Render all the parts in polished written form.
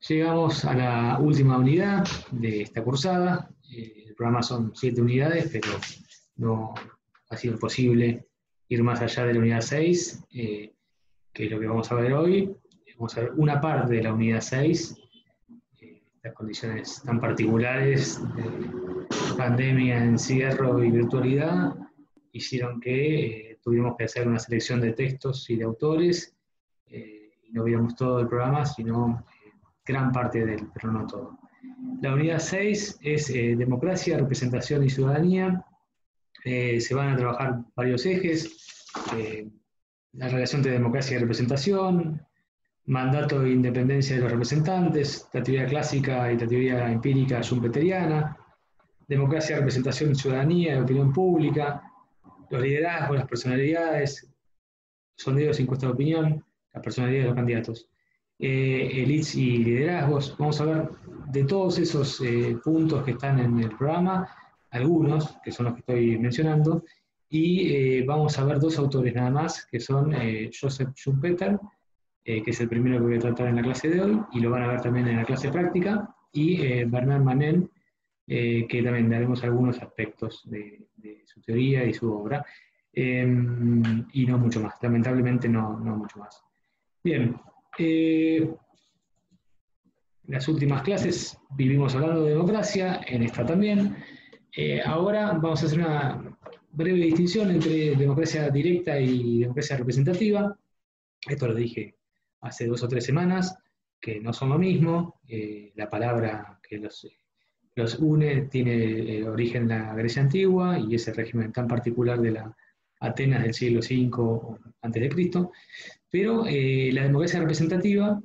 Llegamos a la última unidad de esta cursada. El programa son 7 unidades, pero no ha sido posible ir más allá de la unidad 6, que es lo que vamos a ver hoy. Vamos a ver una parte de la unidad 6. Estas condiciones tan particulares de pandemia, encierro y virtualidad hicieron que tuviéramos que hacer una selección de textos y de autores, y no viéramos todo el programa, sino gran parte de él, pero no todo. La unidad 6 es democracia, representación y ciudadanía. Se van a trabajar varios ejes: la relación entre democracia y representación, mandato e independencia de los representantes, la teoría clásica y la teoría empírica schumpeteriana, democracia, representación y ciudadanía, de opinión pública, los liderazgos, las personalidades, sondeos y encuestas de opinión, las personalidades de los candidatos, elites y liderazgos. Vamos a ver de todos esos puntos que están en el programa, algunos, que son los que estoy mencionando, y vamos a ver dos autores nada más, que son Joseph Schumpeter, que es el primero que voy a tratar en la clase de hoy, y lo van a ver también en la clase práctica, y Bernard Manin, que también daremos algunos aspectos de su teoría y su obra, y no mucho más, lamentablemente no mucho más. Bien, las últimas clases vivimos hablando de democracia, en esta también. Ahora vamos a hacer una breve distinción entre democracia directa y democracia representativa. Esto lo dije hace 2 o 3 semanas, que no son lo mismo. La palabra que los une tiene origen en la Grecia antigua y ese régimen tan particular de la Atenas del siglo V a.C., pero la democracia representativa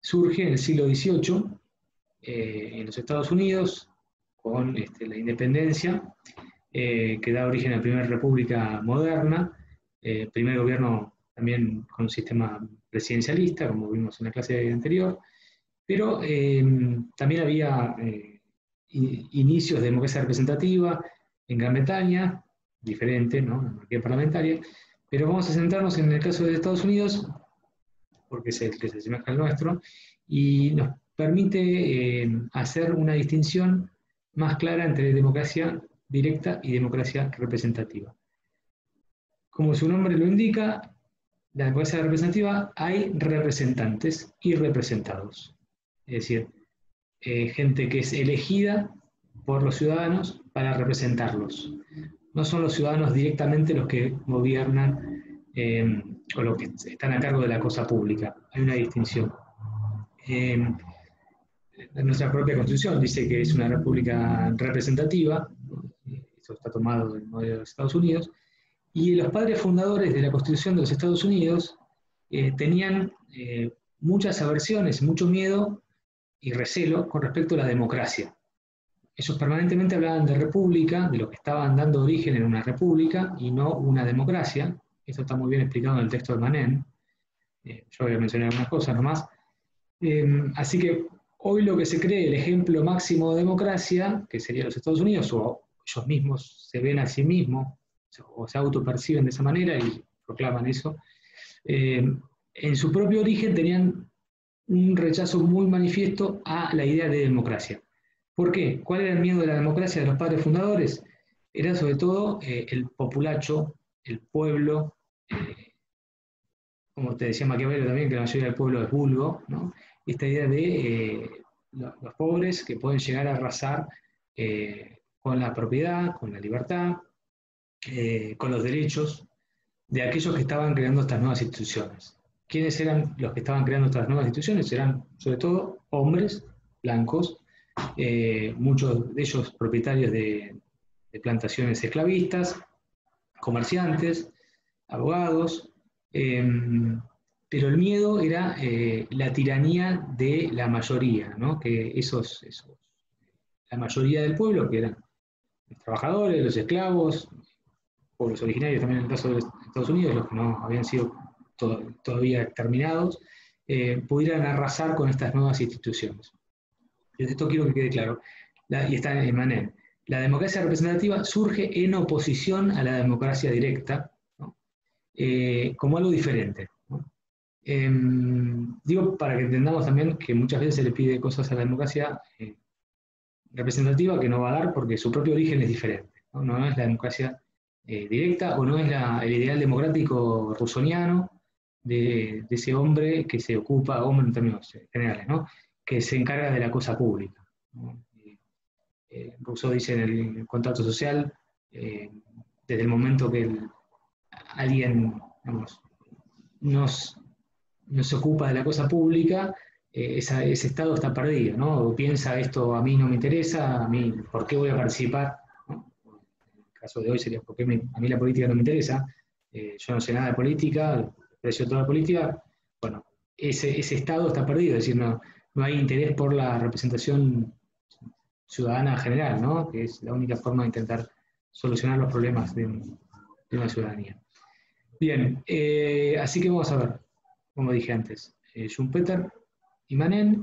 surge en el siglo XVIII en los Estados Unidos con la independencia, que da origen a la primera república moderna, primer gobierno también con un sistema presidencialista, como vimos en la clase anterior, pero también había inicios de democracia representativa en Gran Bretaña, diferente, ¿no? La monarquía parlamentaria, pero vamos a centrarnos en el caso de Estados Unidos, porque es el que se asemeja al nuestro, y nos permite hacer una distinción más clara entre democracia directa y democracia representativa. Como su nombre lo indica, la democracia representativa hay representantes y representados. Es decir, gente que es elegida por los ciudadanos para representarlos. No son los ciudadanos directamente los que gobiernan o los que están a cargo de la cosa pública. Hay una distinción. Nuestra propia Constitución dice que es una república representativa, eso está tomado del modelo de los Estados Unidos, y los padres fundadores de la Constitución de los Estados Unidos tenían muchas aversiones, mucho miedo y recelo con respecto a la democracia. Ellos permanentemente hablaban de república, de lo que estaban dando origen en una república y no una democracia. Eso está muy bien explicado en el texto de Manin. Yo voy a mencionar algunas cosas nomás. Así que hoy lo que se cree el ejemplo máximo de democracia, que sería los Estados Unidos, o ellos mismos se ven a sí mismos, o se autoperciben de esa manera y proclaman eso, en su propio origen tenían un rechazo muy manifiesto a la idea de democracia. ¿Por qué? ¿Cuál era el miedo de la democracia de los padres fundadores? Era sobre todo el populacho, el pueblo, como te decía Maquiavelo también, que la mayoría del pueblo es vulgo, ¿no? Esta idea de los pobres que pueden llegar a arrasar con la propiedad, con la libertad, con los derechos de aquellos que estaban creando estas nuevas instituciones. ¿Quiénes eran los que estaban creando estas nuevas instituciones? Eran sobre todo hombres blancos, muchos de ellos propietarios de plantaciones esclavistas, comerciantes, abogados, pero el miedo era la tiranía de la mayoría, ¿no? Que la mayoría del pueblo, que eran los trabajadores, los esclavos, pueblos originarios también en el caso de Estados Unidos, los que no habían sido todavía terminados, pudieran arrasar con estas nuevas instituciones. Esto quiero que quede claro, y está en Manin. La democracia representativa surge en oposición a la democracia directa, ¿no? Como algo diferente, ¿no? Digo, para que entendamos también que muchas veces se le pide cosas a la democracia representativa que no va a dar porque su propio origen es diferente. No, no es la democracia directa o no es el ideal democrático rusoniano de ese hombre que se ocupa, hombre en términos generales, ¿no? Que se encarga de la cosa pública, ¿no? Rousseau dice en el contrato social, desde el momento que alguien, digamos, no se ocupa de la cosa pública, ese Estado está perdido, ¿no? O piensa esto a mí no me interesa, a mí, ¿por qué voy a participar? ¿No? En el caso de hoy sería, ¿por qué a mí la política no me interesa? Yo no sé nada de política, aprecio toda la política. Bueno, ese Estado está perdido, es decir, no hay interés por la representación ciudadana general, ¿no? Que es la única forma de intentar solucionar los problemas de una ciudadanía. Bien, así que vamos a ver, como dije antes, Schumpeter y Manet.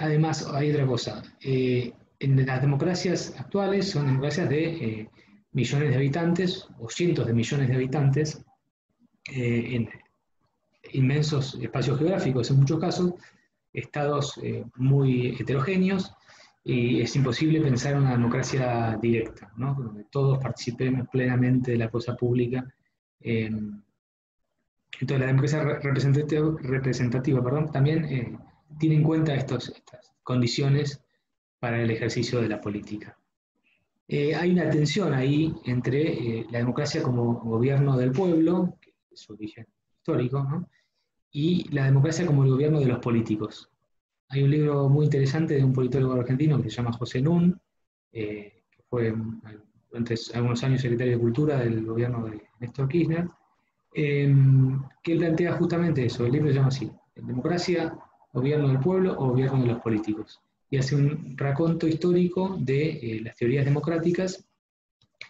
Además, hay otra cosa. En las democracias actuales son democracias de millones de habitantes o cientos de millones de habitantes en inmensos espacios geográficos en muchos casos, estados muy heterogéneos, y es imposible pensar en una democracia directa, ¿no? Donde todos participemos plenamente de la cosa pública. Entonces la democracia representativa, perdón, también tiene en cuenta estas condiciones para el ejercicio de la política. Hay una tensión ahí entre la democracia como gobierno del pueblo, que es su origen histórico, ¿no? Y la democracia como el gobierno de los políticos. Hay un libro muy interesante de un politólogo argentino que se llama José Nun, que fue durante algunos años secretario de Cultura del gobierno de Néstor Kirchner, que plantea justamente eso. El libro se llama así: Democracia, gobierno del pueblo o gobierno de los políticos. Y hace un raconto histórico de las teorías democráticas,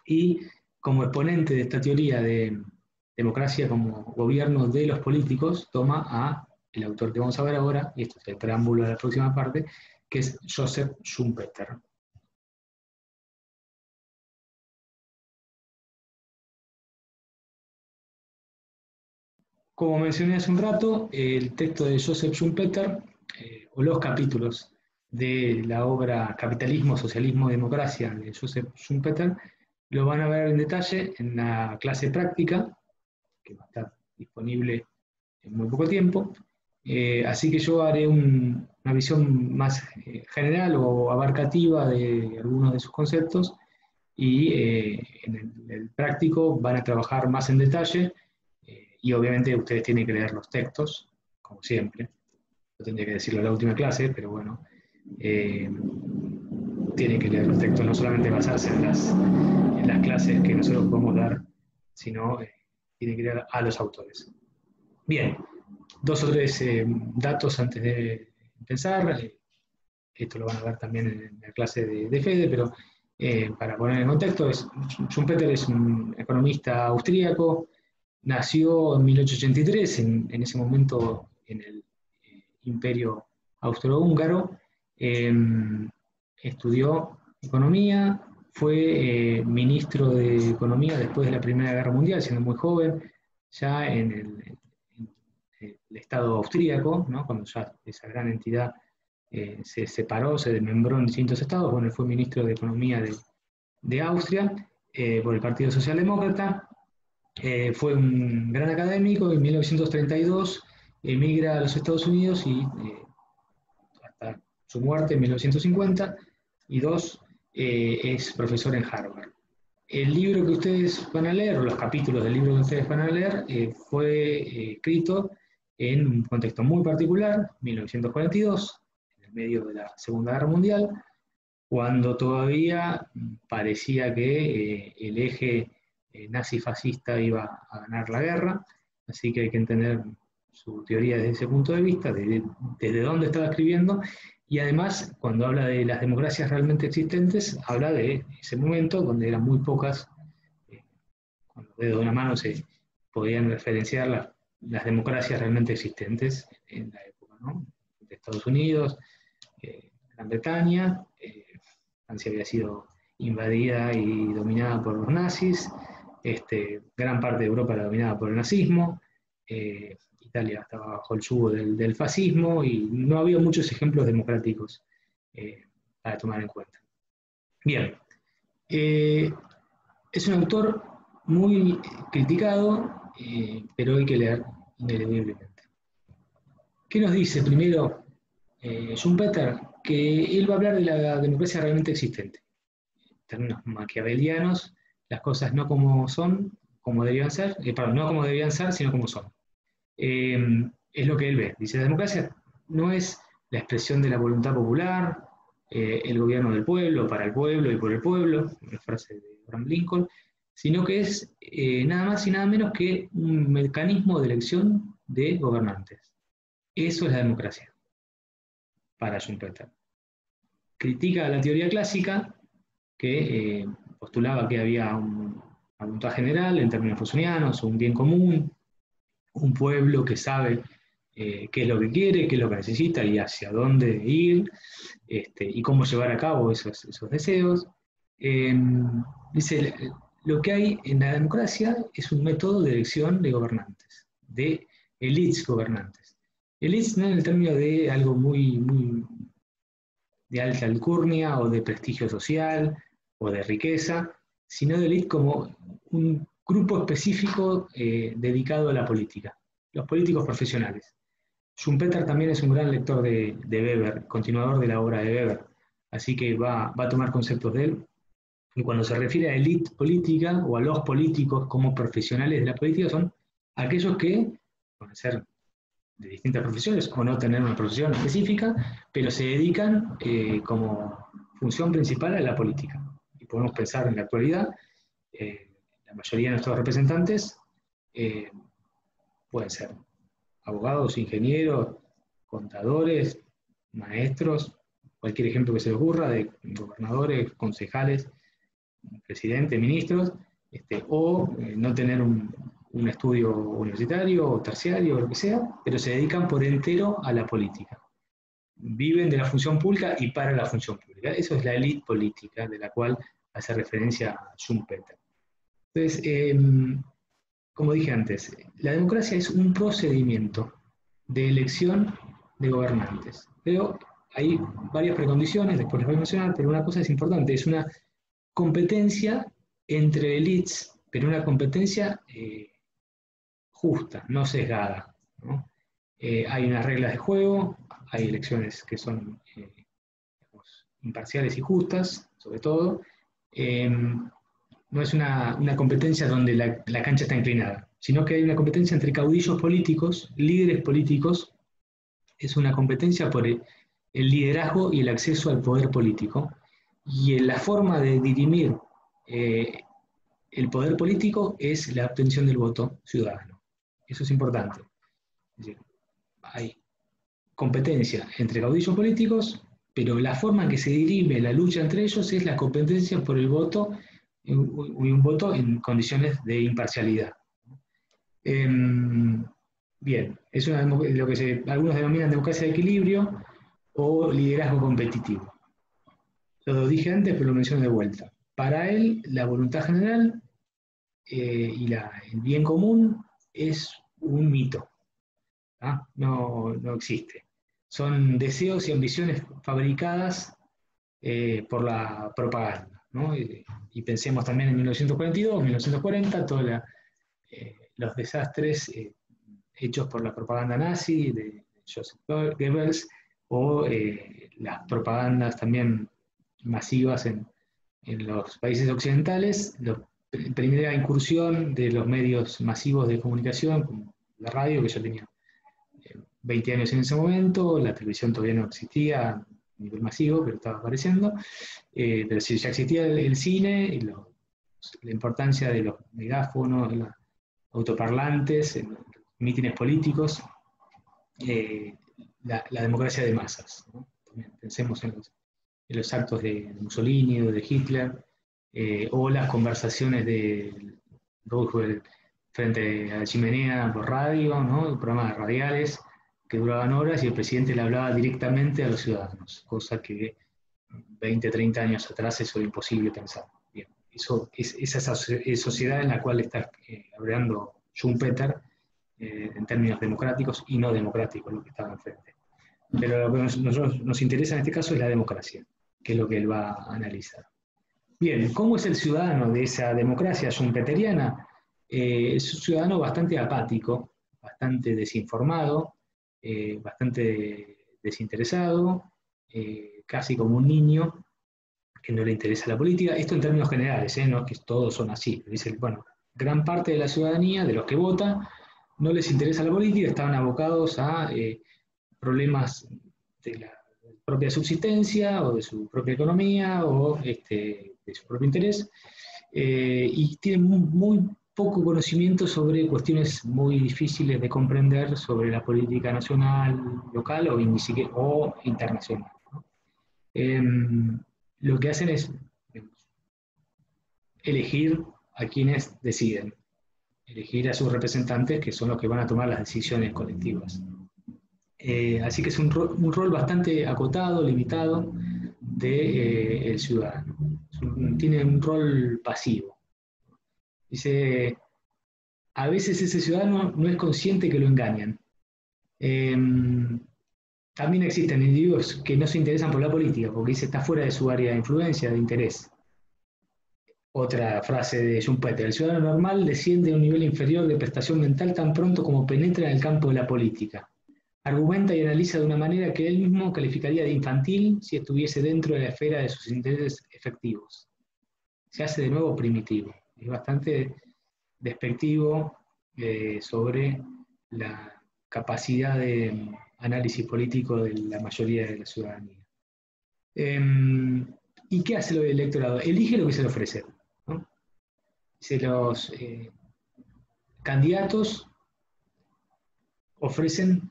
y como exponente de esta teoría de democracia como gobierno de los políticos, toma a el autor que vamos a ver ahora, y esto es el preámbulo de la próxima parte, que es Joseph Schumpeter. Como mencioné hace un rato, el texto de Joseph Schumpeter, o los capítulos de la obra Capitalismo, Socialismo, Democracia de Joseph Schumpeter, lo van a ver en detalle en la clase práctica, que va a estar disponible en muy poco tiempo. Así que yo haré una visión más general o abarcativa de algunos de sus conceptos, y en el práctico van a trabajar más en detalle, y obviamente ustedes tienen que leer los textos, como siempre. Yo tendría que decirlo en la última clase, pero bueno, tienen que leer los textos, no solamente basarse en las clases que nosotros podemos dar, sino tienen que leer a los autores. Bien, dos o tres datos antes de empezar. Esto lo van a ver también en la clase de Fede, pero para poner en contexto, Schumpeter es un economista austríaco, nació en 1883, en ese momento en el Imperio Austrohúngaro. Estudió economía, fue ministro de Economía después de la Primera Guerra Mundial, siendo muy joven, ya en el Estado austríaco, ¿no? Cuando ya esa gran entidad se separó, se desmembró en distintos estados. Bueno, él fue ministro de Economía de Austria por el Partido Socialdemócrata. Fue un gran académico. En 1932 emigra a los Estados Unidos y hasta su muerte en 1952 es profesor en Harvard. El libro que ustedes van a leer, o los capítulos del libro que ustedes van a leer, fue escrito en un contexto muy particular, 1942, en el medio de la Segunda Guerra Mundial, cuando todavía parecía que el eje nazi-fascista iba a ganar la guerra. Así que hay que entender su teoría desde ese punto de vista, desde dónde estaba escribiendo, y además, cuando habla de las democracias realmente existentes, habla de ese momento donde eran muy pocas, con los dedos de una mano se podían referenciar las democracias realmente existentes en la época, ¿no? De Estados Unidos, Gran Bretaña, Francia había sido invadida y dominada por los nazis, Gran parte de Europa era dominada por el nazismo, Italia estaba bajo el yugo del fascismo y no había muchos ejemplos democráticos para tomar en cuenta. Bien, es un autor muy criticado, pero hay que leer ineludiblemente. ¿Qué nos dice primero Schumpeter? Que él va a hablar de la democracia realmente existente. En términos maquiavelianos, las cosas no como son, como debían ser, perdón, no como debían ser, sino como son. Es lo que él ve. Dice, la democracia no es la expresión de la voluntad popular, el gobierno del pueblo, para el pueblo y por el pueblo, una frase de Abraham Lincoln, sino que es nada más y nada menos que un mecanismo de elección de gobernantes. Eso es la democracia, para Schumpeter. Critica la teoría clásica, que postulaba que había una voluntad general en términos rusonianos, un bien común, un pueblo que sabe qué es lo que quiere, qué es lo que necesita y hacia dónde ir, y cómo llevar a cabo esos deseos. Dice, lo que hay en la democracia es un método de elección de gobernantes, de élites gobernantes. Élites no en el término de algo muy de alta alcurnia o de prestigio social o de riqueza, sino de élite como un grupo específico dedicado a la política, los políticos profesionales. Schumpeter también es un gran lector de Weber, continuador de la obra de Weber, así que va a tomar conceptos de él. Y cuando se refiere a élite política o a los políticos como profesionales de la política, son aquellos que pueden ser de distintas profesiones o no tener una profesión específica, pero se dedican como función principal a la política. Y podemos pensar en la actualidad, la mayoría de nuestros representantes pueden ser abogados, ingenieros, contadores, maestros, cualquier ejemplo que se les ocurra, de gobernadores, concejales, presidentes, ministros, o no tener un estudio universitario o terciario o lo que sea, pero se dedican por entero a la política. Viven de la función pública y para la función pública. Eso es la élite política de la cual hace referencia Schumpeter. Entonces, como dije antes, la democracia es un procedimiento de elección de gobernantes. Pero hay varias precondiciones, después les voy a mencionar, pero una cosa es importante, es una competencia entre élites, pero una competencia justa, no sesgada, ¿no? Hay unas reglas de juego, hay elecciones que son digamos, imparciales y justas, sobre todo. No es una competencia donde la cancha está inclinada, sino que hay una competencia entre caudillos políticos, líderes políticos, es una competencia por el liderazgo y el acceso al poder político, y la forma de dirimir el poder político es la obtención del voto ciudadano. Eso es importante. Es decir, hay competencia entre caudillos políticos, pero la forma en que se dirime la lucha entre ellos es la competencia por el voto y un voto en condiciones de imparcialidad. Bien, es lo que algunos denominan democracia de equilibrio o liderazgo competitivo. Lo dije antes, pero lo menciono de vuelta. Para él, la voluntad general y el bien común es un mito. ¿Ah? No existe. Son deseos y ambiciones fabricadas por la propaganda, ¿no? Y pensemos también en 1942, 1940, todos los desastres hechos por la propaganda nazi de Joseph Goebbels o las propagandas también masivas en los países occidentales, la primera incursión de los medios masivos de comunicación, como la radio, que ya tenía 20 años en ese momento, la televisión todavía no existía a nivel masivo, pero estaba apareciendo, pero sí ya existía el cine y la importancia de los megáfonos, los autoparlantes, en mítines políticos, la democracia de masas, ¿no? También pensemos en los actos de Mussolini o de Hitler, o las conversaciones de Roosevelt frente a la chimenea por radio, ¿no? Programas radiales que duraban horas y el presidente le hablaba directamente a los ciudadanos, cosa que 20, 30 años atrás eso era imposible pensar. Bien. esa sociedad en la cual está hablando Schumpeter en términos democráticos y no democráticos, lo que estaba enfrente. Pero lo que nos interesa en este caso es la democracia, que es lo que él va a analizar. Bien, ¿cómo es el ciudadano de esa democracia schumpeteriana? Es un ciudadano bastante apático, bastante desinformado, bastante desinteresado, casi como un niño que no le interesa la política. Esto en términos generales, no es que todos son así. Dicen, bueno, gran parte de la ciudadanía, de los que votan, no les interesa la política, estaban abocados a problemas de la propia subsistencia o de su propia economía o de su propio interés, y tienen muy poco conocimiento sobre cuestiones muy difíciles de comprender sobre la política nacional, local o, o internacional, ¿no? Lo que hacen es elegir a quienes deciden, elegir a sus representantes, que son los que van a tomar las decisiones colectivas. Así que es un rol bastante acotado, limitado del ciudadano. Tiene un rol pasivo. Dice, a veces ese ciudadano no es consciente que lo engañan. También existen individuos que no se interesan por la política, porque dice, está fuera de su área de influencia, de interés. Otra frase de Schumpeter, el ciudadano normal desciende a un nivel inferior de prestación mental tan pronto como penetra en el campo de la política. Argumenta y analiza de una manera que él mismo calificaría de infantil si estuviese dentro de la esfera de sus intereses efectivos. Se hace de nuevo primitivo. Es bastante despectivo sobre la capacidad de análisis político de la mayoría de la ciudadanía. ¿Y qué hace el electorado? Elige lo que se le ofrece, ¿no? Los candidatos ofrecen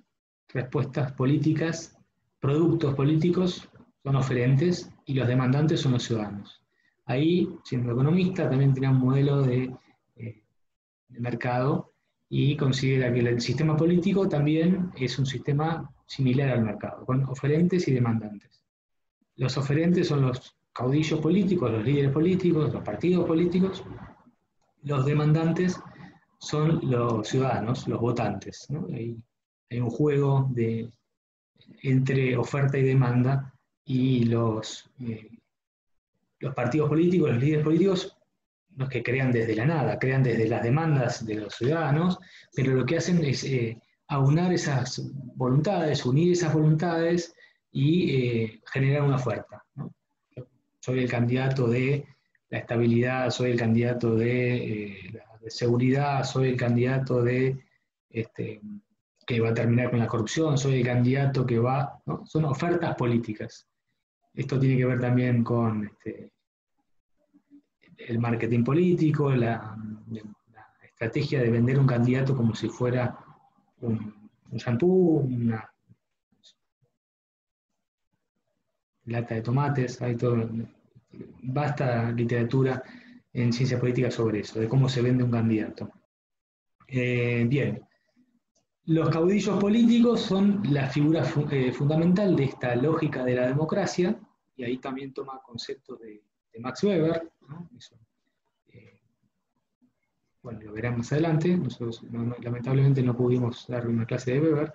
respuestas políticas, productos políticos son oferentes y los demandantes son los ciudadanos. Ahí, siendo economista, también tiene un modelo de mercado y considera que el sistema político también es un sistema similar al mercado, con oferentes y demandantes. Los oferentes son los caudillos políticos, los líderes políticos, los partidos políticos. Los demandantes son los ciudadanos, los votantes, ¿no? Hay un juego entre oferta y demanda, y los partidos políticos, los líderes políticos, no es que crean desde la nada, crean desde las demandas de los ciudadanos, pero lo que hacen es aunar esas voluntades, unir esas voluntades y generar una oferta, ¿no? Soy el candidato de la estabilidad, soy el candidato de la seguridad, soy el candidato de que va a terminar con la corrupción, soy el candidato que va, ¿no? Son ofertas políticas. Esto tiene que ver también con el marketing político, la estrategia de vender un candidato como si fuera un shampoo, una lata de tomates. Hay vasta literatura en ciencia política sobre eso, de cómo se vende un candidato. Bien. Los caudillos políticos son la figura fundamental de esta lógica de la democracia, y ahí también toma conceptos de Max Weber, ¿no? Eso, bueno, lo verán más adelante. Nosotros lamentablemente no pudimos dar una clase de Weber,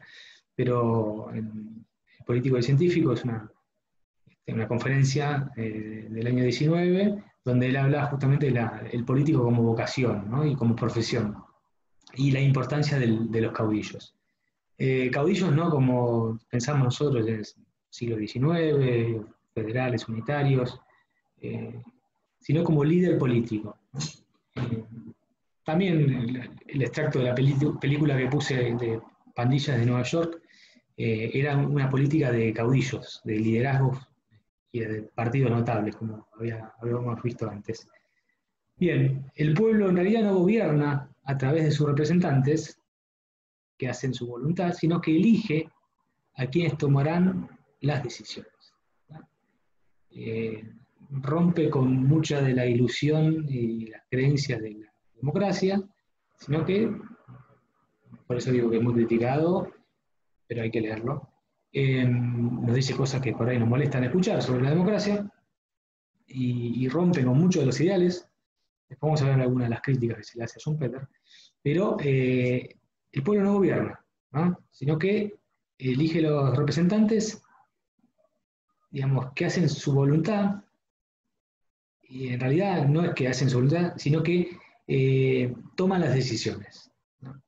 pero en Político y Científico es una conferencia del año 19, donde él habla justamente del político como vocación, ¿no? Y como profesión, y la importancia de los caudillos. Caudillos no como pensamos nosotros en el siglo XIX, federales, unitarios, sino como líder político, ¿no? También el extracto de la película que puse de Pandillas de Nueva York era una política de caudillos, de liderazgos y de partidos notables, como habíamos visto antes. Bien, el pueblo en realidad no gobierna a través de sus representantes, que hacen su voluntad, sino que elige a quienes tomarán las decisiones. Rompe con mucha de la ilusión y las creencias de la democracia, sino que, por eso digo que es muy criticado, pero hay que leerlo, nos dice cosas que por ahí nos molestan escuchar sobre la democracia, y rompe con muchos de los ideales Después vamos a ver algunas de las críticas que se le hace a Schumpeter, pero el pueblo no gobierna, ¿no? Sino que elige los representantes, digamos, que hacen su voluntad, y en realidad no es que hacen su voluntad, sino que toman las decisiones, ¿no?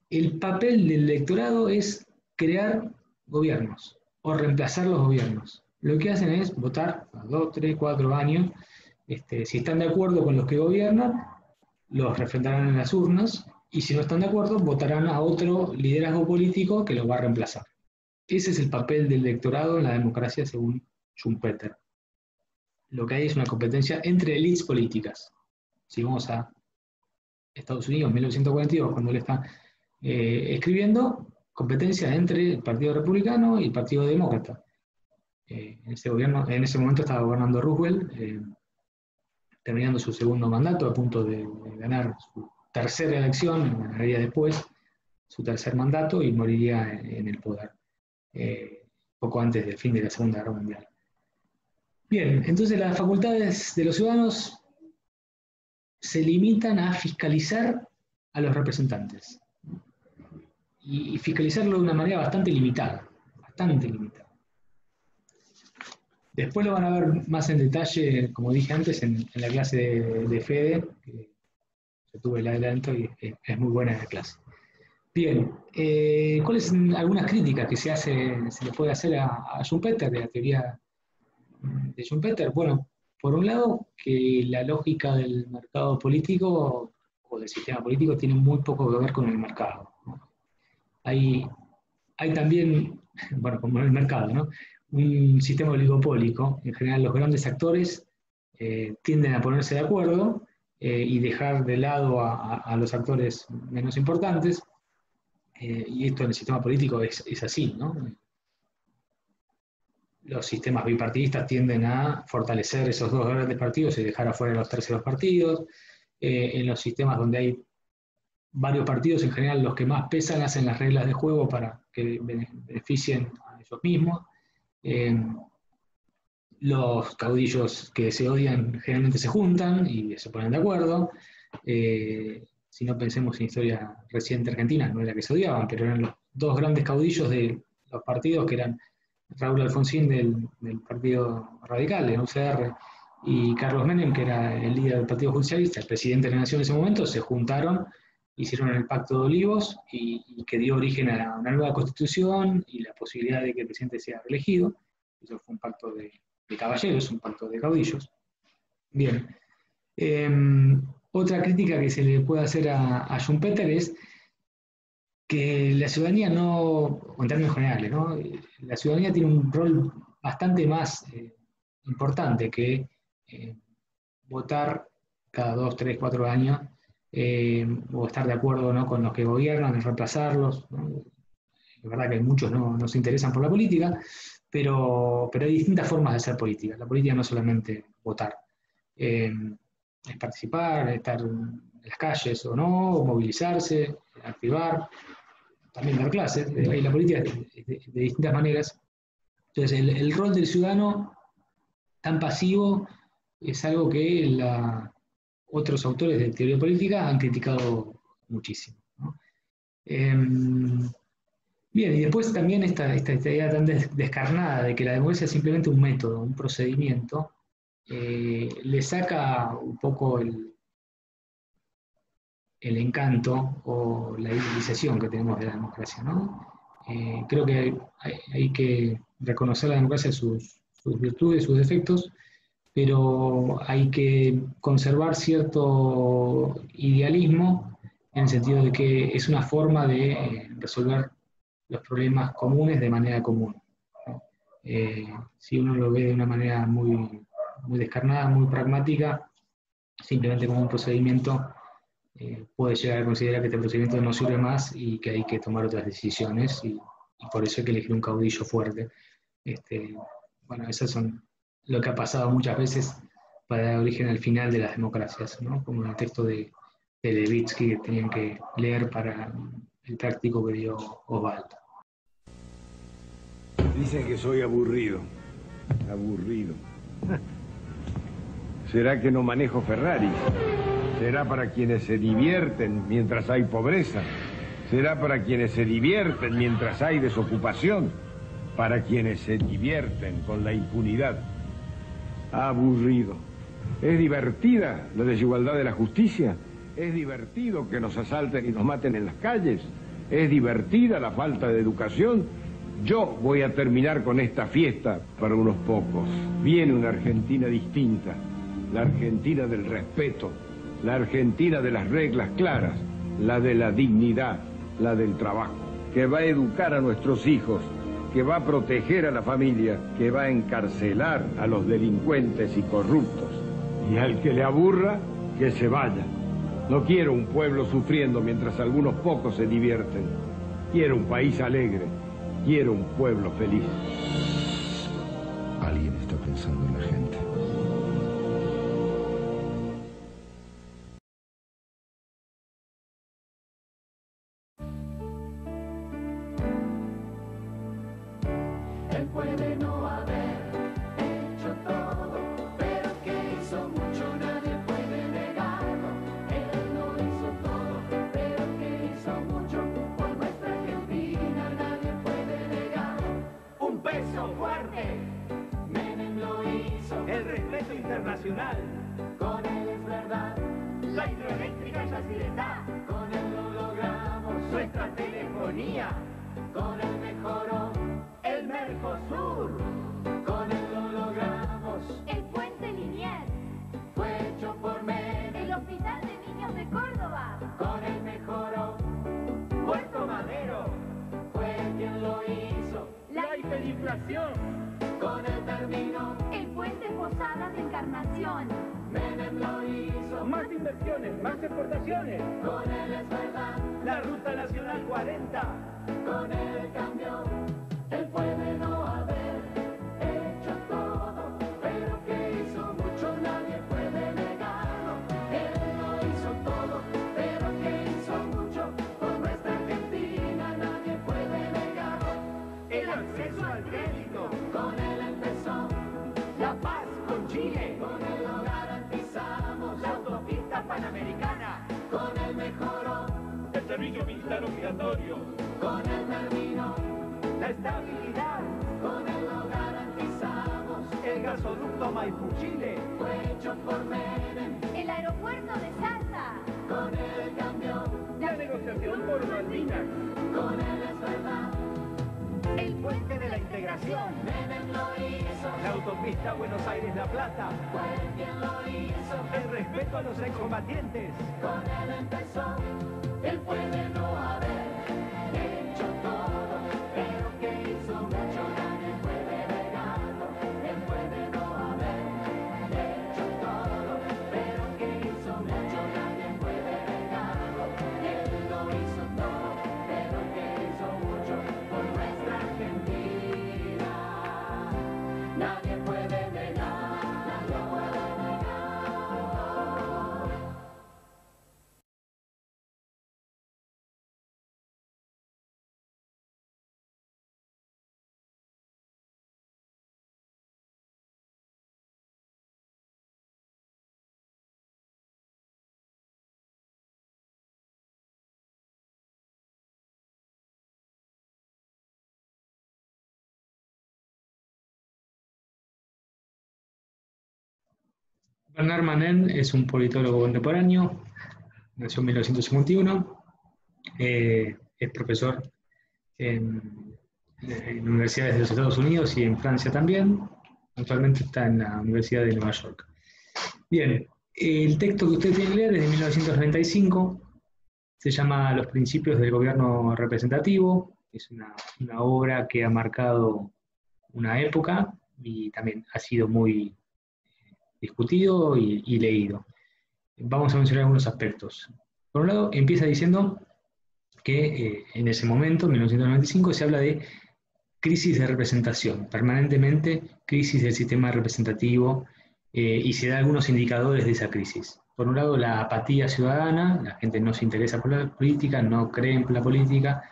El papel del electorado es crear gobiernos o reemplazar los gobiernos. Lo que hacen es votar a 2, 3, 4 años. Si están de acuerdo con los que gobiernan, los refrendarán en las urnas, y si no están de acuerdo, votarán a otro liderazgo político que los va a reemplazar. Ese es el papel del electorado en la democracia según Schumpeter. Lo que hay es una competencia entre élites políticas. Si vamos a Estados Unidos, 1942, cuando él está escribiendo, competencia entre el Partido Republicano y el Partido Demócrata. En ese momento estaba gobernando Roosevelt, terminando su segundo mandato, a punto de ganar su tercera elección, ganaría después su tercer mandato y moriría en el poder, poco antes del fin de la Segunda Guerra Mundial. Bien, entonces las facultades de los ciudadanos se limitan a fiscalizar a los representantes, y fiscalizarlo de una manera bastante limitada, bastante limitada. Después lo van a ver más en detalle, como dije antes, en la clase de Fede, que yo tuve el adelanto y es muy buena la clase. Bien, ¿cuáles son algunas críticas que se le puede hacer a Schumpeter, de la teoría de Schumpeter? Bueno, por un lado, que la lógica del mercado político o del sistema político tiene muy poco que ver con el mercado, ¿no? Hay también, bueno, como en el mercado, ¿no?, un sistema oligopólico. En general, los grandes actores tienden a ponerse de acuerdo y dejar de lado a los actores menos importantes, y esto en el sistema político es así, ¿no? Los sistemas bipartidistas tienden a fortalecer esos dos grandes partidos y dejar afuera los terceros partidos. En los sistemas donde hay varios partidos, en general los que más pesan hacen las reglas de juego para que beneficien a ellos mismos. Los caudillos que se odian generalmente se juntan y se ponen de acuerdo. Si no pensemos en historia reciente argentina, no era que se odiaban, pero eran los dos grandes caudillos de los partidos, que eran Raúl Alfonsín del Partido Radical, del UCR, y Carlos Menem, que era el líder del Partido Justicialista, el presidente de la Nación en ese momento. Se juntaron, hicieron el Pacto de Olivos, y que dio origen a una nueva constitución y la posibilidad de que el presidente sea reelegido. Eso fue un pacto de caballeros, un pacto de caudillos. Bien. Otra crítica que se le puede hacer a Schumpeter es que la ciudadanía no, en términos generales, ¿no?, la ciudadanía tiene un rol bastante más importante que votar cada 2, 3, 4 años, o estar de acuerdo, ¿no?, con los que gobiernan, reemplazarlos, ¿no? Es verdad que muchos no se interesan por la política, pero hay distintas formas de hacer política. La política no es solamente votar, es participar, estar en las calles o no, movilizarse, activar, también dar clases. Hay la política de distintas maneras. Entonces, el rol del ciudadano tan pasivo es algo que otros autores de teoría política han criticado muchísimo, ¿no? Bien, y después también esta idea tan descarnada de que la democracia es simplemente un método, un procedimiento, le saca un poco el encanto o la idealización que tenemos de la democracia, ¿no? Creo que hay que reconocer la democracia, sus virtudes, sus defectos, pero hay que conservar cierto idealismo, en el sentido de que es una forma de resolver los problemas comunes de manera común, ¿no? Si uno lo ve de una manera muy descarnada, muy pragmática, simplemente como un procedimiento, puede llegar a considerar que este procedimiento no sirve más y que hay que tomar otras decisiones, y por eso hay que elegir un caudillo fuerte. Bueno, esas son lo que ha pasado muchas veces para dar origen al final de las democracias, ¿no?, como en el texto de Levitsky que tenían que leer para el práctico que dio Osvaldo. Dicen que soy aburrido. Aburrido. ¿Será que no manejo Ferrari? ¿Será para quienes se divierten mientras hay pobreza? ¿Será para quienes se divierten mientras hay desocupación? Para quienes se divierten con la impunidad. Aburrido. ¿Es divertida la desigualdad de la justicia? ¿Es divertido que nos asalten y nos maten en las calles? ¿Es divertida la falta de educación? Yo voy a terminar con esta fiesta para unos pocos. Viene una Argentina distinta, la Argentina del respeto, la Argentina de las reglas claras, la de la dignidad, la del trabajo, que va a educar a nuestros hijos, que va a proteger a la familia, que va a encarcelar a los delincuentes y corruptos. Y al que le aburra, que se vaya. No quiero un pueblo sufriendo mientras algunos pocos se divierten. Quiero un país alegre. Quiero un pueblo feliz. Alguien está pensando en la gente. Él puede no haber hecho todo, pero que hizo mucho nadie puede negarlo. Él no hizo todo, pero que hizo mucho por nuestra Argentina nadie puede negarlo. Un peso fuerte, Menem lo hizo. El respeto internacional, Con él es verdad, la hidroeléctrica ya sí está, con él lo logramos. nuestra telefonía, Con él mejoró, el Mercosur, con él lo logramos. El puente lineal, Fue hecho por Menem, el hospital de niños de Córdoba, con él mejoró. Puerto Madero, Fue quien lo hizo, la hiperinflación, con él terminó. el puente Posadas de Encarnación, Menem lo hizo, más inversiones, más exportaciones, con él es verdad, la Ruta Nacional 40, con él cambió. Él puede no haber hecho todo, pero que hizo mucho nadie puede negarlo. Él no hizo todo, pero que hizo mucho por nuestra Argentina nadie puede negarlo. el acceso al crédito, Con él empezó, la paz con Chile, con él lo garantizamos. la autopista panamericana, Con él mejoró, el servicio militar obligatorio, con él terminó. la estabilidad, Con él lo garantizamos. el gasoducto Maipú-Chile, Fue hecho por Menem, el aeropuerto de Salta, con él cambió. la negociación por Malvinas, Con él es verdad, el puente de la integración, Menem lo hizo. la autopista Buenos Aires-La Plata, Fue quien lo hizo. el respeto a los excombatientes, Con él empezó. Él puede no haber hecho todo, pero que hizo mucho nadie puede negarlo. Él puede no haber hecho todo, pero que hizo mucho nadie puede negarlo. Él no hizo todo, pero que hizo mucho por nuestra Argentina. Nadie puede negar, nadie puede negar. Bernard Manin es un politólogo contemporáneo, nació en 1951, es profesor en universidades de los Estados Unidos y en Francia también. Actualmente está en la Universidad de Nueva York. Bien, el texto que usted tiene que leer es de 1995, se llama Los principios del gobierno representativo, es una obra que ha marcado una época y también ha sido muy discutido y leído. Vamos a mencionar algunos aspectos. Por un lado, empieza diciendo que en ese momento, en 1995, se habla de crisis de representación, permanentemente crisis del sistema representativo, y se da algunos indicadores de esa crisis. Por un lado, la apatía ciudadana, la gente no se interesa por la política, no cree en la política,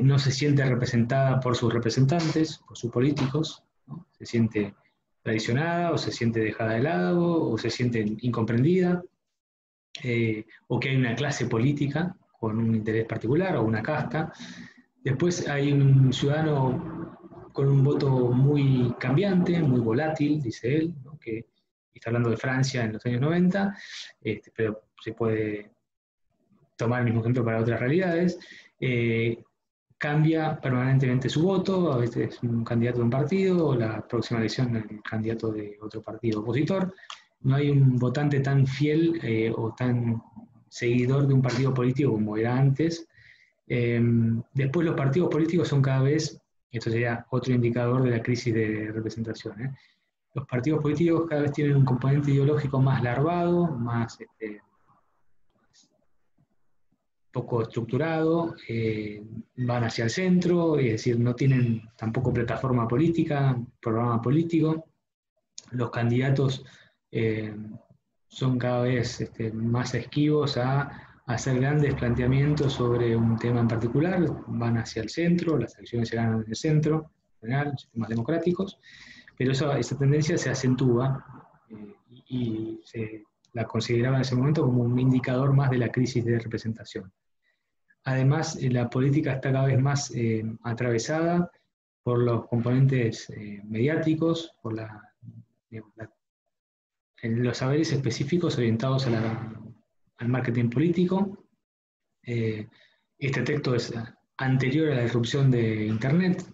no se siente representada por sus representantes, por sus políticos, ¿no? Se siente traicionada, o se siente dejada de lado, o se siente incomprendida, o que hay una clase política con un interés particular o una casta. Después hay un ciudadano con un voto muy cambiante, muy volátil, dice él, ¿no? Que está hablando de Francia en los años 90, pero se puede tomar el mismo ejemplo para otras realidades. Cambia permanentemente su voto, a veces un candidato de un partido, o la próxima elección el candidato de otro partido opositor. No hay un votante tan fiel o tan seguidor de un partido político como era antes. Después los partidos políticos son cada vez, esto sería otro indicador de la crisis de representación, los partidos políticos cada vez tienen un componente ideológico más larvado, más poco estructurado, van hacia el centro, es decir, no tienen tampoco plataforma política, programa político. Los candidatos son cada vez más esquivos a hacer grandes planteamientos sobre un tema en particular, van hacia el centro, las elecciones se ganan en el centro, en general, sistemas democráticos, pero esa tendencia se acentúa y se la consideraba en ese momento como un indicador más de la crisis de representación. Además, la política está cada vez más atravesada por los componentes mediáticos, por los saberes específicos orientados al marketing político. Este texto es anterior a la disrupción de Internet,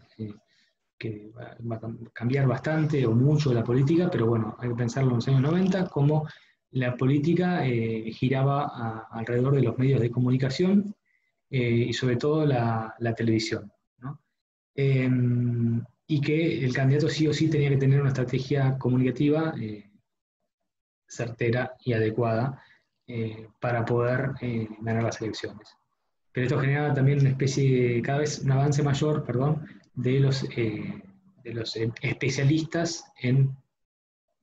que va a cambiar bastante o mucho la política, pero bueno, hay que pensarlo en los años 90, como la política giraba alrededor de los medios de comunicación y sobre todo la televisión, ¿no? Y que el candidato sí o sí tenía que tener una estrategia comunicativa certera y adecuada para poder ganar las elecciones. Pero esto generaba también una especie, cada vez un avance mayor, de los especialistas en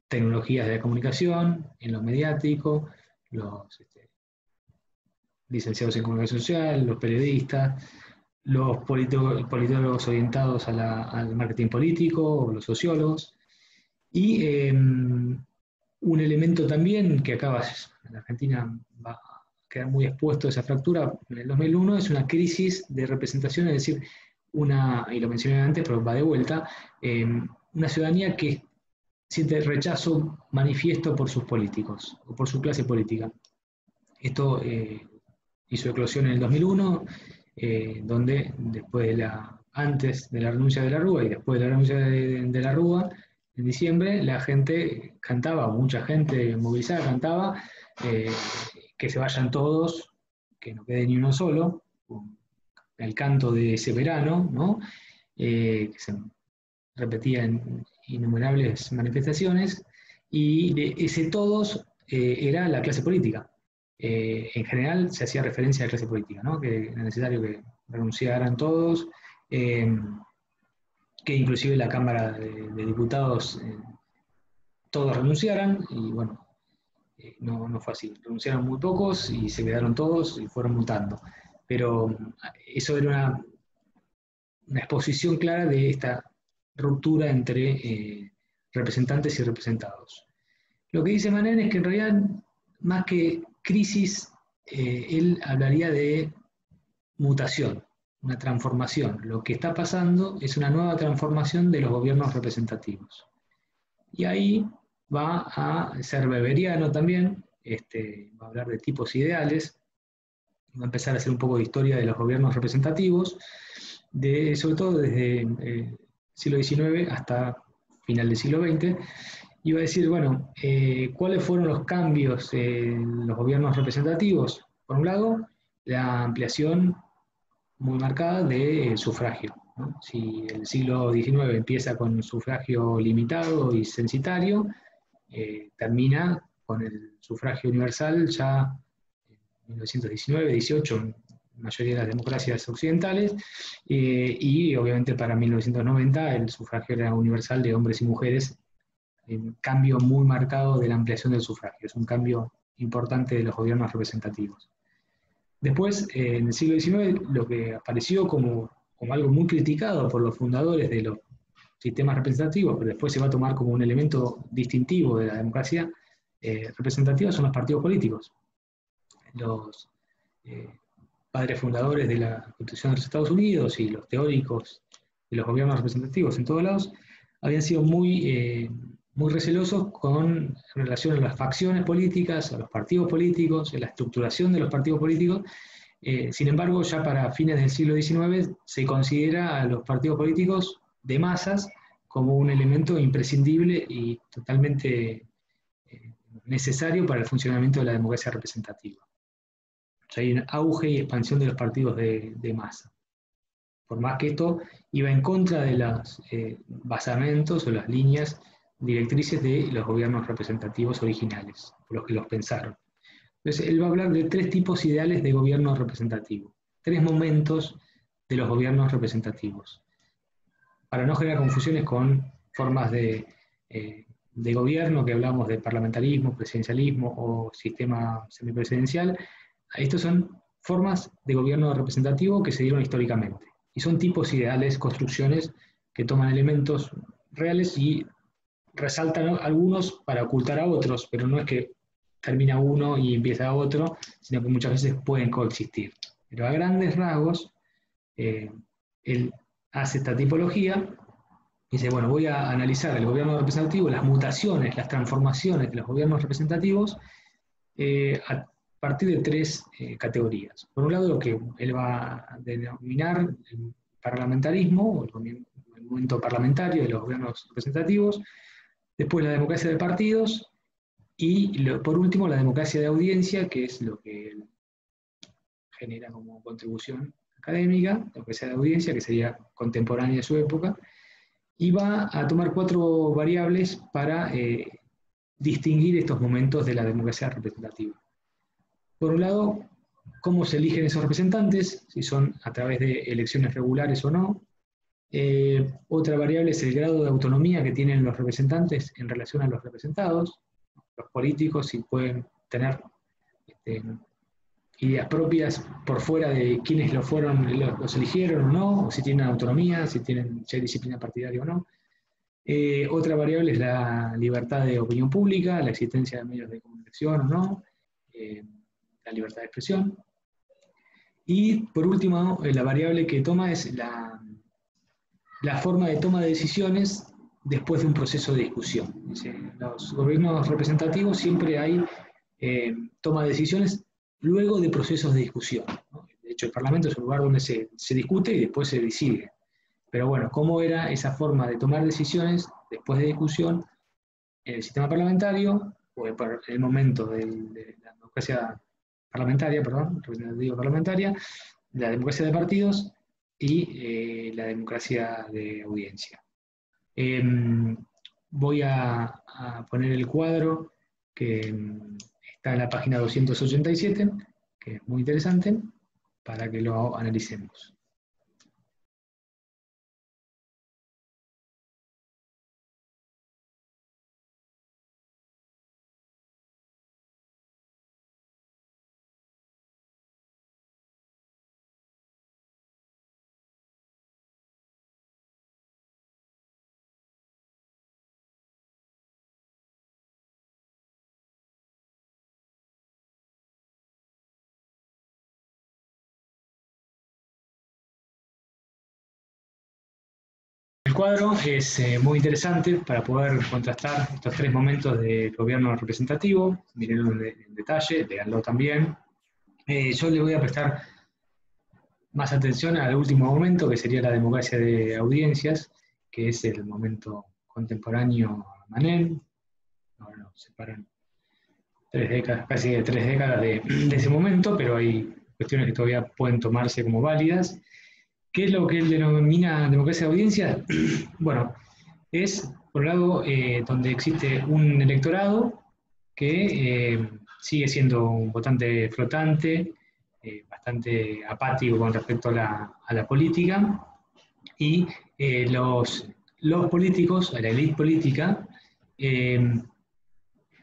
tecnologías de la comunicación, en lo mediático, los licenciados en comunicación social, los periodistas, los politólogos orientados al marketing político, los sociólogos, y un elemento también que acá en Argentina va a quedar muy expuesto a esa fractura en el 2001, es una crisis de representación, es decir, y lo mencioné antes, pero va de vuelta, una ciudadanía que siente rechazo manifiesto por sus políticos, o por su clase política. Esto hizo eclosión en el 2001, donde antes de la renuncia de la Rúa y después de la renuncia de la Rúa, en diciembre, la gente cantaba, mucha gente movilizada cantaba, que se vayan todos, que no quede ni uno solo, el canto de ese verano, ¿no? Que se repetía en innumerables manifestaciones, y de ese todos era la clase política. En general se hacía referencia a la clase política, ¿no? Que era necesario que renunciaran todos, que inclusive la Cámara de Diputados todos renunciaran, y bueno, no fue así. Renunciaron muy pocos y se quedaron todos y fueron mutando. Pero eso era una exposición clara de esta ruptura entre representantes y representados. Lo que dice Manén es que en realidad, más que crisis, él hablaría de mutación, una transformación. Lo que está pasando es una nueva transformación de los gobiernos representativos. Y ahí va a ser weberiano también, va a hablar de tipos ideales, va a empezar a hacer un poco de historia de los gobiernos representativos, sobre todo desde el siglo XIX hasta final del siglo XX, y va a decir, bueno, ¿cuáles fueron los cambios en los gobiernos representativos? Por un lado, la ampliación muy marcada del sufragio, ¿no? Si el siglo XIX empieza con sufragio limitado y censitario, termina con el sufragio universal ya en 1919-18 en la mayoría de las democracias occidentales, y obviamente para 1990 el sufragio era universal de hombres y mujeres, un cambio muy marcado de la ampliación del sufragio, es un cambio importante de los gobiernos representativos. Después, en el siglo XIX, lo que apareció como algo muy criticado por los fundadores de los sistemas representativos, pero después se va a tomar como un elemento distintivo de la democracia representativa, son los partidos políticos. Los padres fundadores de la Constitución de los Estados Unidos y los teóricos de los gobiernos representativos en todos lados habían sido muy recelosos en relación a las facciones políticas, a los partidos políticos, a la estructuración de los partidos políticos. Sin embargo, ya para fines del siglo XIX se considera a los partidos políticos de masas como un elemento imprescindible y totalmente necesario para el funcionamiento de la democracia representativa. O sea, hay un auge y expansión de los partidos de masa. Por más que esto iba en contra de los basamentos o las líneas directrices de los gobiernos representativos originales, por los que los pensaron. Entonces, él va a hablar de 3 tipos ideales de gobierno representativo, 3 momentos de los gobiernos representativos, para no generar confusiones con formas de gobierno, que hablamos de parlamentarismo, presidencialismo o sistema semipresidencial. Estas son formas de gobierno representativo que se dieron históricamente, y son tipos ideales, construcciones que toman elementos reales y resaltan algunos para ocultar a otros, pero no es que termina uno y empieza otro, sino que muchas veces pueden coexistir. Pero a grandes rasgos, él hace esta tipología y dice, bueno, voy a analizar el gobierno representativo, las mutaciones, las transformaciones de los gobiernos representativos a partir de 3 categorías. Por un lado, lo que él va a denominar el parlamentarismo, o el momento parlamentario de los gobiernos representativos, después la democracia de partidos, y por último la democracia de audiencia, que es lo que él genera como contribución académica, la democracia de audiencia, que sería contemporánea de su época, y va a tomar 4 variables para distinguir estos momentos de la democracia representativa. Por un lado, cómo se eligen esos representantes, si son a través de elecciones regulares o no. Otra variable es el grado de autonomía que tienen los representantes en relación a los representados. Los políticos, si pueden tener ideas propias por fuera de quienes los eligieron o no, o si tienen autonomía, si hay disciplina partidaria o no. Otra variable es la libertad de opinión pública, la existencia de medios de comunicación o no, la libertad de expresión. Y por último, la variable que toma es la forma de toma de decisiones después de un proceso de discusión. En los gobiernos representativos siempre hay toma de decisiones luego de procesos de discusión, ¿no? De hecho, el Parlamento es un lugar donde se discute y después se decide. Pero bueno, ¿cómo era esa forma de tomar decisiones después de discusión en el sistema parlamentario, o en el momento de la democracia parlamentaria, representativa parlamentaria, la democracia de partidos y la democracia de audiencia? Voy a poner el cuadro que está en la página 287, que es muy interesante, para que lo analicemos. El cuadro es muy interesante para poder contrastar estos 3 momentos del gobierno representativo. Mírenlo en detalle, léanlo también. Yo le voy a prestar más atención al último momento, que sería la democracia de audiencias, que es el momento contemporáneo a Manel. Ahora nos separan 3 décadas, casi 3 décadas de ese momento, pero hay cuestiones que todavía pueden tomarse como válidas. ¿Qué es lo que él denomina democracia de audiencia? Bueno, es, por un lado, donde existe un electorado que sigue siendo un votante flotante, bastante apático con respecto a la política, y los políticos, la élite política,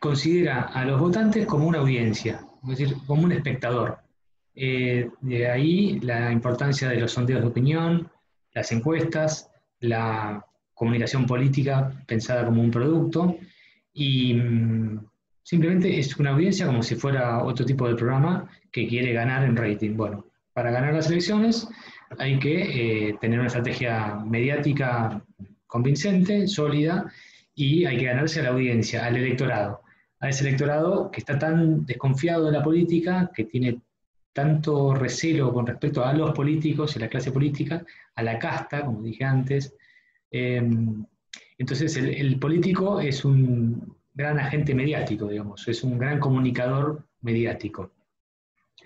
considera a los votantes como una audiencia, es decir, como un espectador. De ahí la importancia de los sondeos de opinión, las encuestas, la comunicación política pensada como un producto, y simplemente es una audiencia como si fuera otro tipo de programa que quiere ganar en rating. Bueno, para ganar las elecciones hay que tener una estrategia mediática convincente, sólida, y hay que ganarse a la audiencia, al electorado. A ese electorado que está tan desconfiado de la política, que tiene tanto recelo con respecto a los políticos y a la clase política, a la casta, como dije antes. Entonces el político es un gran agente mediático, digamos, es un gran comunicador mediático.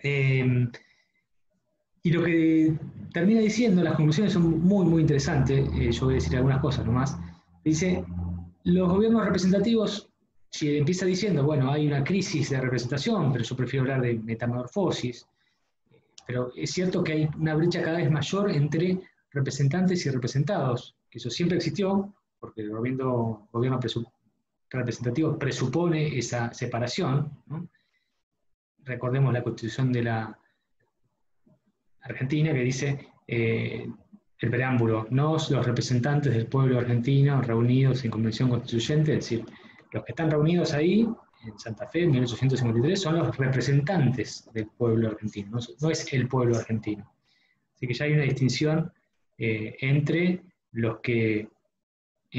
Y lo que termina diciendo, las conclusiones son muy, muy interesantes, yo voy a decir algunas cosas nomás. Dice, los gobiernos representativos, si empieza diciendo, bueno, hay una crisis de representación, pero yo prefiero hablar de metamorfosis, pero es cierto que hay una brecha cada vez mayor entre representantes y representados, que eso siempre existió, porque el gobierno representativo presupone esa separación, ¿no? Recordemos la Constitución de la Argentina que dice el preámbulo, los representantes del pueblo argentino reunidos en convención constituyente, es decir, los que están reunidos ahí en Santa Fe en 1853 son los representantes del pueblo argentino, no es el pueblo argentino. Así que ya hay una distinción entre los que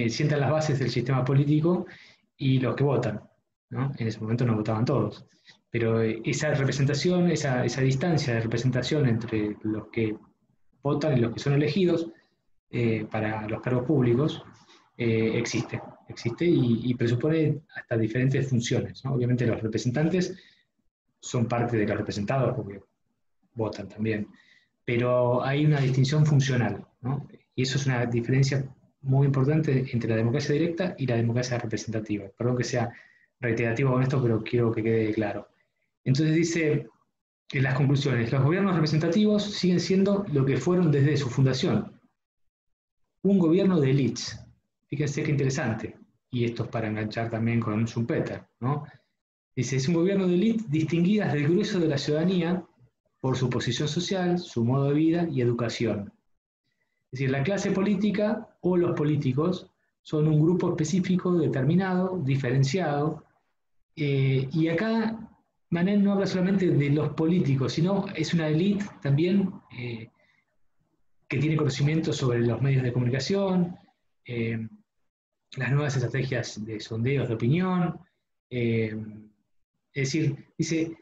sientan las bases del sistema político y los que votan, ¿no? En ese momento no votaban todos. Pero esa representación, esa distancia de representación entre los que votan y los que son elegidos para los cargos públicos existe y presupone hasta diferentes funciones, ¿no? Obviamente los representantes son parte de los representados porque votan también, pero hay una distinción funcional, ¿no? Y eso es una diferencia muy importante entre la democracia directa y la democracia representativa. Perdón que sea reiterativo con esto, pero quiero que quede claro. Entonces dice, en las conclusiones, los gobiernos representativos siguen siendo lo que fueron desde su fundación, un gobierno de élites. Fíjense qué interesante, y esto es para enganchar también con Schumpeter, ¿no? Dice, es un gobierno de élites distinguidas del grueso de la ciudadanía por su posición social, su modo de vida y educación. Es decir, la clase política o los políticos son un grupo específico, determinado, diferenciado, y acá Manel no habla solamente de los políticos, sino es una élite también que tiene conocimiento sobre los medios de comunicación, las nuevas estrategias de sondeos de opinión, es decir, dice,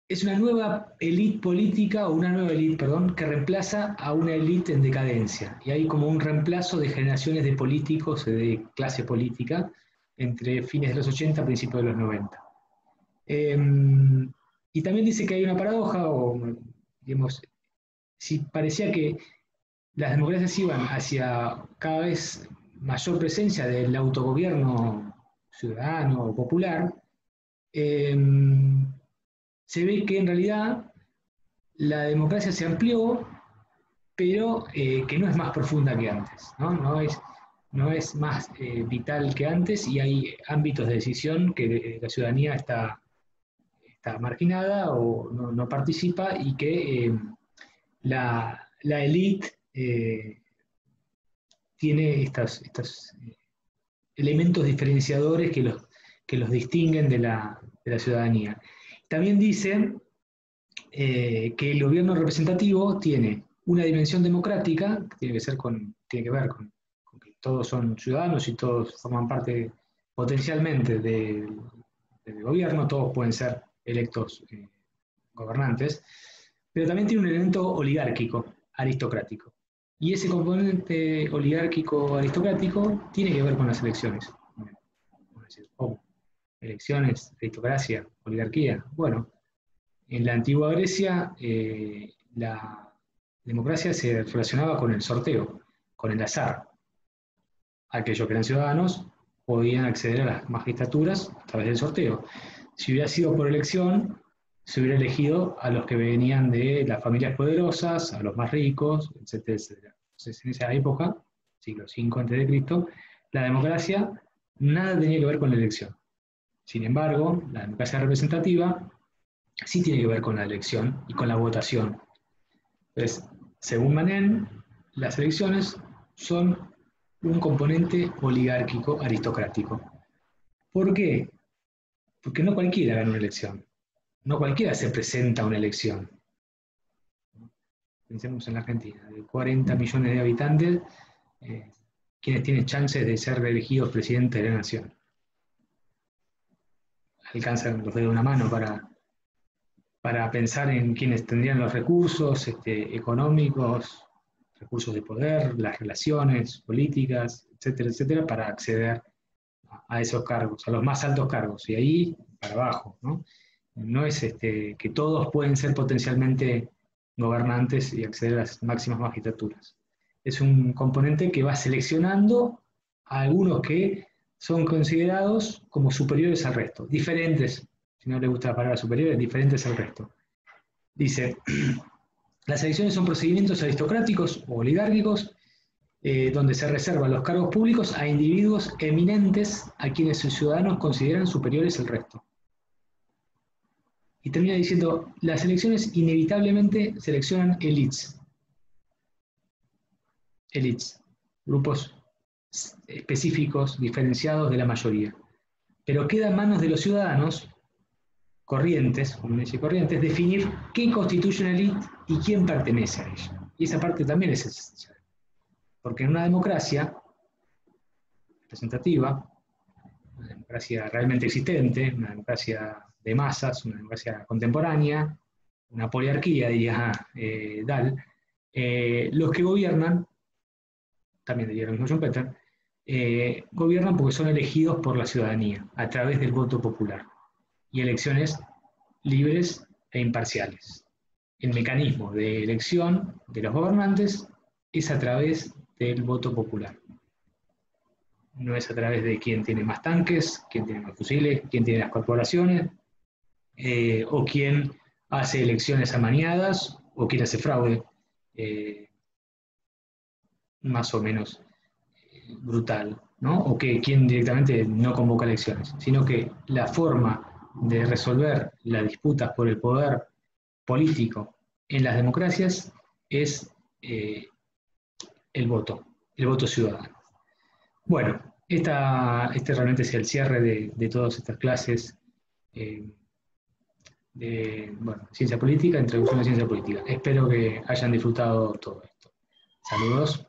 es una nueva élite política, o una nueva élite, perdón, que reemplaza a una élite en decadencia. Y hay como un reemplazo de generaciones de políticos, de clase política, entre fines de los 80 y principios de los 90. Y también dice que hay una paradoja, o digamos, si parecía que las democracias iban hacia cada vez mayor presencia del autogobierno ciudadano o popular, se ve que en realidad la democracia se amplió, pero que no es más profunda que antes, ¿no? No es más vital que antes, y hay ámbitos de decisión que la ciudadanía está marginada o no participa, y que la élite tiene estos elementos diferenciadores que los distinguen de la ciudadanía. También dice que el gobierno representativo tiene una dimensión democrática, que tiene que ver con que todos son ciudadanos y todos forman parte potencialmente del gobierno, todos pueden ser electos gobernantes, pero también tiene un elemento oligárquico, aristocrático. Y ese componente oligárquico aristocrático tiene que ver con las elecciones. Elecciones, aristocracia, oligarquía. Bueno, en la antigua Grecia la democracia se relacionaba con el sorteo, con el azar. Aquellos que eran ciudadanos podían acceder a las magistraturas a través del sorteo. Si hubiera sido por elección, se hubiera elegido a los que venían de las familias poderosas, a los más ricos, etcétera, etcétera. Entonces, en esa época, siglo V a.C., la democracia nada tenía que ver con la elección. Sin embargo, la democracia representativa sí tiene que ver con la elección y con la votación. Entonces, según Manin, las elecciones son un componente oligárquico aristocrático. ¿Por qué? Porque no cualquiera gana una elección. No cualquiera se presenta a una elección. Pensemos en la Argentina, de 40 millones de habitantes, quienes tienen chances de ser reelegidos presidente de la nación. Alcanzan los dedos de una mano para pensar en quienes tendrían los recursos económicos, recursos de poder, las relaciones políticas, etcétera, etcétera, para acceder a esos cargos, a los más altos cargos, y ahí para abajo, ¿no? No es que todos pueden ser potencialmente gobernantes y acceder a las máximas magistraturas. Es un componente que va seleccionando a algunos que son considerados como superiores al resto, diferentes, si no le gusta la palabra superiores, diferentes al resto. Dice, las elecciones son procedimientos aristocráticos o oligárquicos donde se reservan los cargos públicos a individuos eminentes a quienes sus ciudadanos consideran superiores al resto. Y termina diciendo, las elecciones inevitablemente seleccionan élites. Élites, grupos específicos, diferenciados de la mayoría. Pero queda en manos de los ciudadanos corrientes, como dice Corrientes, definir qué constituye una élite y quién pertenece a ella. Y esa parte también es esencial. Porque en una democracia representativa, una democracia realmente existente, una democracia de masas, una democracia contemporánea, una poliarquía, diría Dahl, los que gobiernan, también diría lo mismo Schumpeter, gobiernan porque son elegidos por la ciudadanía, a través del voto popular, y elecciones libres e imparciales. El mecanismo de elección de los gobernantes es a través del voto popular. No es a través de quién tiene más tanques, quién tiene más fusiles, quién tiene las corporaciones, o quién hace elecciones amañadas, o quién hace fraude, más o menos brutal, ¿no? O que quien directamente no convoca elecciones, sino que la forma de resolver las disputas por el poder político en las democracias es el voto ciudadano. Bueno, este realmente es el cierre de todas estas clases de ciencia política, introducción a ciencia política. Espero que hayan disfrutado todo esto. Saludos.